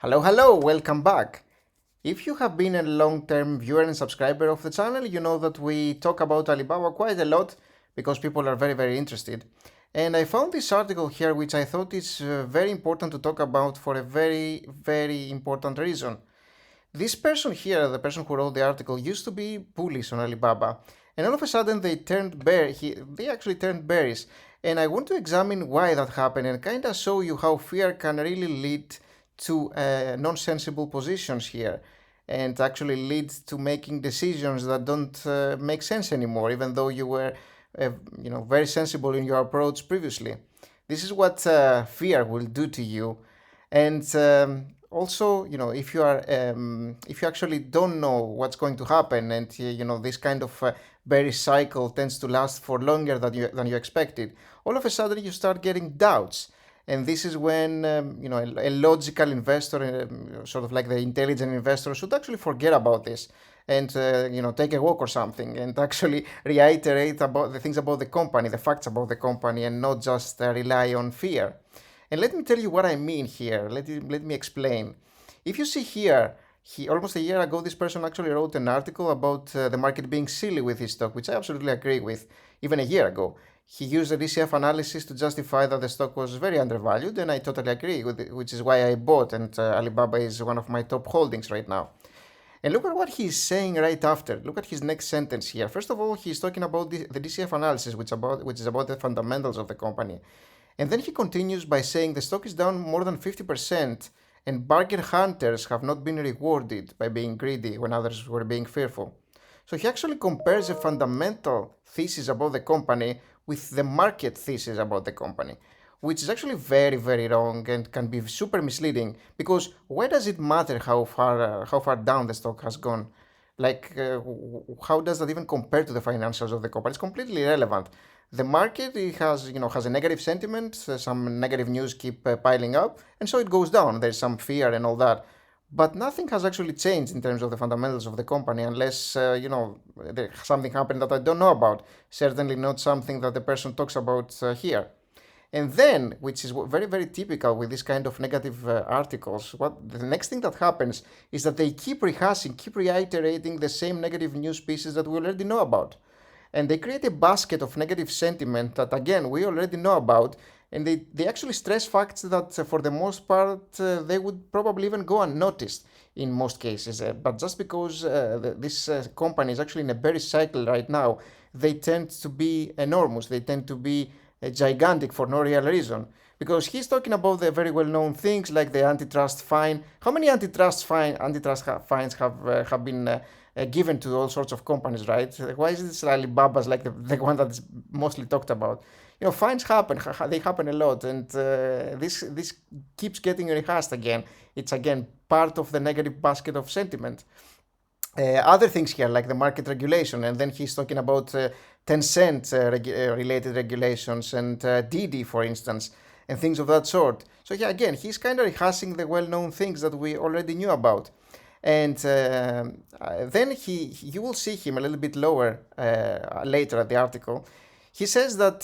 Hello, welcome back. If you have been a long-term viewer and subscriber of the channel, you know that we talk about Alibaba quite a lot because people are very interested. And I found this article here which I thought is very important to talk about for a very important reason. This person here, the person who wrote the article, used to be bullish on Alibaba, and all of a sudden they actually turned bearish. And I want to examine why that happened and kind of show you how fear can really lead to non-sensible positions here, and actually lead to making decisions that don't make sense anymore, even though you were, very sensible in your approach previously. This is what fear will do to you, and also, if you actually don't know what's going to happen, and this kind of bearish cycle tends to last for longer than you expected, all of a sudden you start getting doubts. And this is when a logical investor, sort of like the intelligent investor, should actually forget about this and take a walk or something and actually reiterate about the things about the company, the facts about the company, and not just rely on fear. And let me tell you what I mean here. Let me explain. If you see here, almost a year ago, this person actually wrote an article about the market being silly with his stock, which I absolutely agree with, even a year ago. He used a DCF analysis to justify that the stock was very undervalued, and I totally agree with it, which is why I bought, and Alibaba is one of my top holdings right now. And look at what he's saying right after. Look at his next sentence here. First of all, he's talking about the DCF analysis, which is about the fundamentals of the company. And then he continues by saying the stock is down more than 50%, and bargain hunters have not been rewarded by being greedy when others were being fearful. So he actually compares a fundamental thesis about the company with the market thesis about the company, which is actually very wrong and can be super misleading, because why does it matter how far down the stock has gone? How does that even compare to the financials of the company? It's completely irrelevant. The market has a negative sentiment, some negative news keep piling up, and so it goes down. There's some fear and all that. But nothing has actually changed in terms of the fundamentals of the company, unless something happened that I don't know about. Certainly not something that the person talks about here. And then, which is very typical with this kind of negative articles, what the next thing that happens is that they keep reiterating the same negative news pieces that we already know about. And they create a basket of negative sentiment that, again, we already know about, and they actually stress facts that for the most part they would probably even go unnoticed in most cases. But just because this company is actually in a bearish cycle right now, they tend to be enormous. They tend to be gigantic for no real reason. Because he's talking about the very well-known things like the antitrust fine. How many antitrust fines have been given to all sorts of companies, right? Why is this Alibaba's like the one that's mostly talked about? Fines happen, they happen a lot, and this keeps getting rehashed again. It's again part of the negative basket of sentiment. Other things here, like the market regulation, and then he's talking about Tencent related regulations and Didi, for instance, and things of that sort. So yeah, again, he's kind of rehashing the well-known things that we already knew about. And then you will see him a little bit lower later at the article. He says that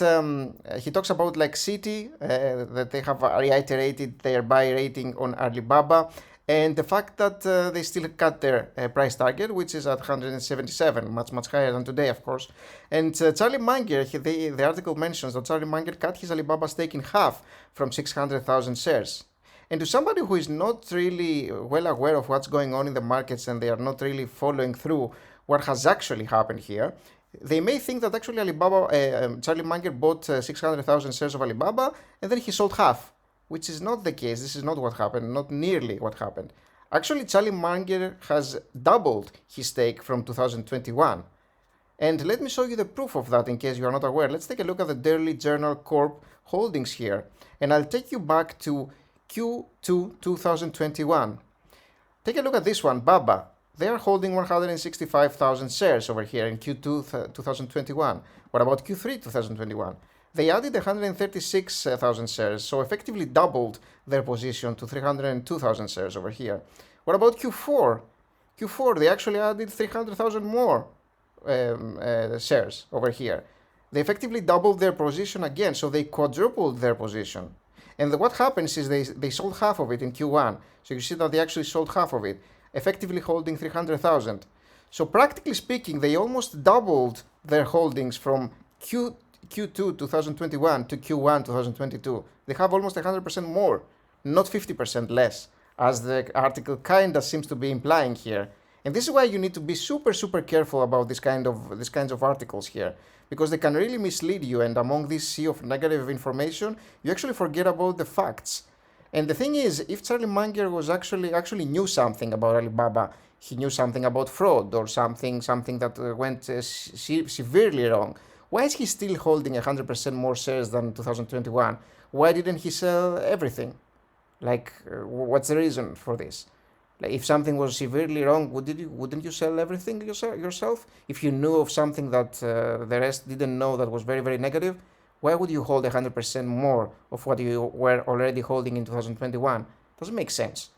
he talks about like Citi, that they have reiterated their buy rating on Alibaba, and the fact that they still cut their price target, which is at 177, much higher than today, of course. And Charlie Munger, the article mentions that Charlie Munger cut his Alibaba stake in half from 600,000 shares. And to somebody who is not really well aware of what's going on in the markets, and they are not really following through what has actually happened here, they may think that actually Charlie Munger bought 600,000 shares of Alibaba and then he sold half, which is not the case. This is not what happened, not nearly what happened. Actually, Charlie Munger has doubled his stake from 2021. And let me show you the proof of that in case you are not aware. Let's take a look at the Daily Journal Corp holdings here. And I'll take you back to Q2 2021. Take a look at this one, Baba. They are holding 165,000 shares over here in Q2 2021. What about Q3 2021? They added 136,000 shares, so effectively doubled their position to 302,000 shares over here. What about Q4? Q4, they actually added 300,000 more shares over here. They effectively doubled their position again, so they quadrupled their position. And what happens is they sold half of it in Q1. So you see that they actually sold half of it, effectively holding 300,000. So practically speaking, they almost doubled their holdings from Q2 2021 to Q1 2022. They have almost 100% more, not 50% less, as the article kind of seems to be implying here. And this is why you need to be super careful about these kinds of articles here, because they can really mislead you, and among this sea of negative information, you actually forget about the facts. And the thing is, if Charlie Munger was actually knew something about Alibaba, he knew something about fraud or something that went severely wrong, why is he still holding 100% more shares than 2021? Why didn't he sell everything? Like, what's the reason for this? Like, if something was severely wrong, wouldn't you sell everything yourself? If you knew of something that the rest didn't know that was very negative, why would you hold 100% more of what you were already holding in 2021? Doesn't make sense.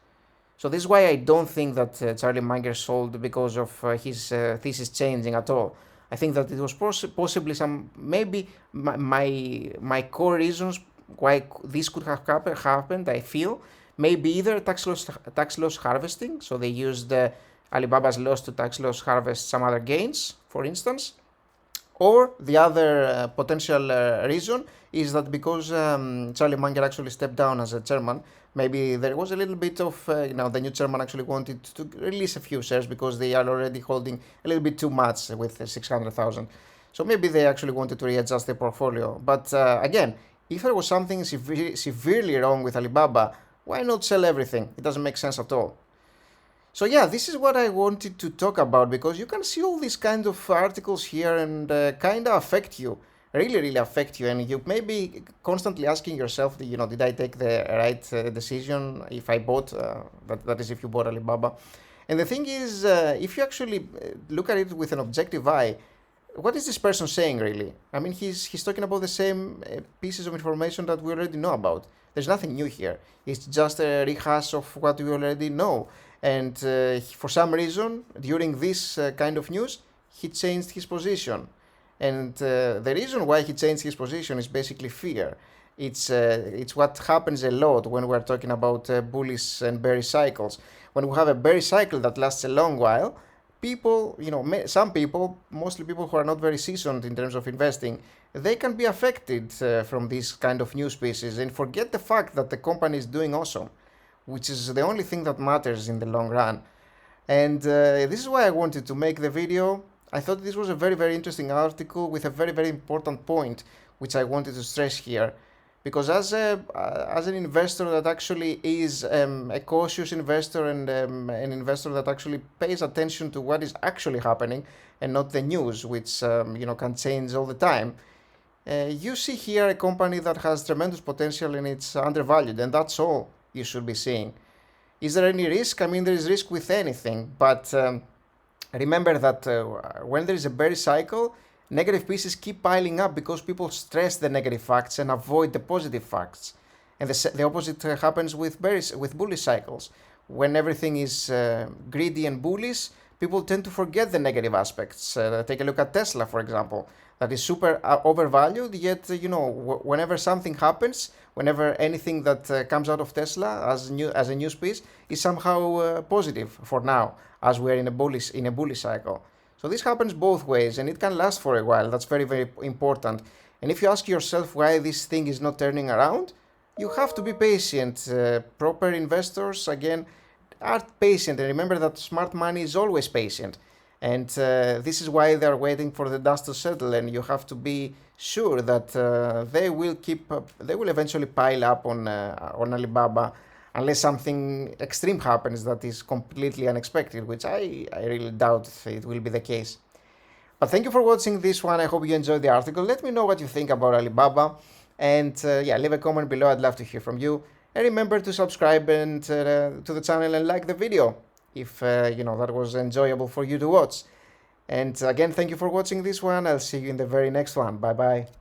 So this is why I don't think that Charlie Munger sold because of his thesis changing at all. I think that it was possibly maybe my core reasons why this could have happened, I feel, maybe either tax loss harvesting, so they used Alibaba's loss to tax loss harvest some other gains, for instance, or the other potential reason is that because Charlie Munger actually stepped down as a chairman, maybe there was a little bit of, the new chairman actually wanted to release a few shares because they are already holding a little bit too much with 600,000. So maybe they actually wanted to readjust their portfolio. But again, if there was something severely wrong with Alibaba, why not sell everything? It doesn't make sense at all. So yeah, this is what I wanted to talk about, because you can see all these kinds of articles here and kind of affect you, really affect you, and you may be constantly asking yourself, did I take the right decision if I bought, that is if you bought Alibaba. And the thing is, if you actually look at it with an objective eye, what is this person saying really? I mean, he's talking about the same pieces of information that we already know about. There's nothing new here. It's just a rehash of what we already know. And for some reason, during this kind of news, he changed his position. And the reason why he changed his position is basically fear. It's what happens a lot when we're talking about bullish and bearish cycles. When we have a bearish cycle that lasts a long while, people, some people, mostly people who are not very seasoned in terms of investing, they can be affected from these kind of news pieces and forget the fact that the company is doing awesome, which is the only thing that matters in the long run. And this is why I wanted to make the video. I thought this was a very interesting article with a very important point, which I wanted to stress here. Because as an investor that actually is a cautious investor and an investor that actually pays attention to what is actually happening and not the news, which can change all the time, you see here a company that has tremendous potential and it's undervalued, and that's all you should be seeing. Is there any risk? I mean, there is risk with anything, but remember that when there is a bearish cycle, negative pieces keep piling up because people stress the negative facts and avoid the positive facts. And the opposite happens with bullish cycles. When everything is greedy and bullish, people tend to forget the negative aspects. Take a look at Tesla, for example, that is super overvalued, yet, whenever something happens, whenever anything that comes out of Tesla as a news piece is somehow positive for now, as we're in a bullish cycle. So this happens both ways, and it can last for a while. That's very important. And if you ask yourself why this thing is not turning around, you have to be patient. Proper investors, again, are patient. And remember that smart money is always patient. And this is why they're waiting for the dust to settle. And you have to be sure that they will eventually pile up on Alibaba, unless something extreme happens that is completely unexpected, which I really doubt it will be the case. But thank you for watching this one. I hope you enjoyed the article. Let me know what you think about Alibaba. And leave a comment below. I'd love to hear from you. And remember to subscribe and to the channel and like the video if that was enjoyable for you to watch. And again, thank you for watching this one. I'll see you in the very next one. Bye bye.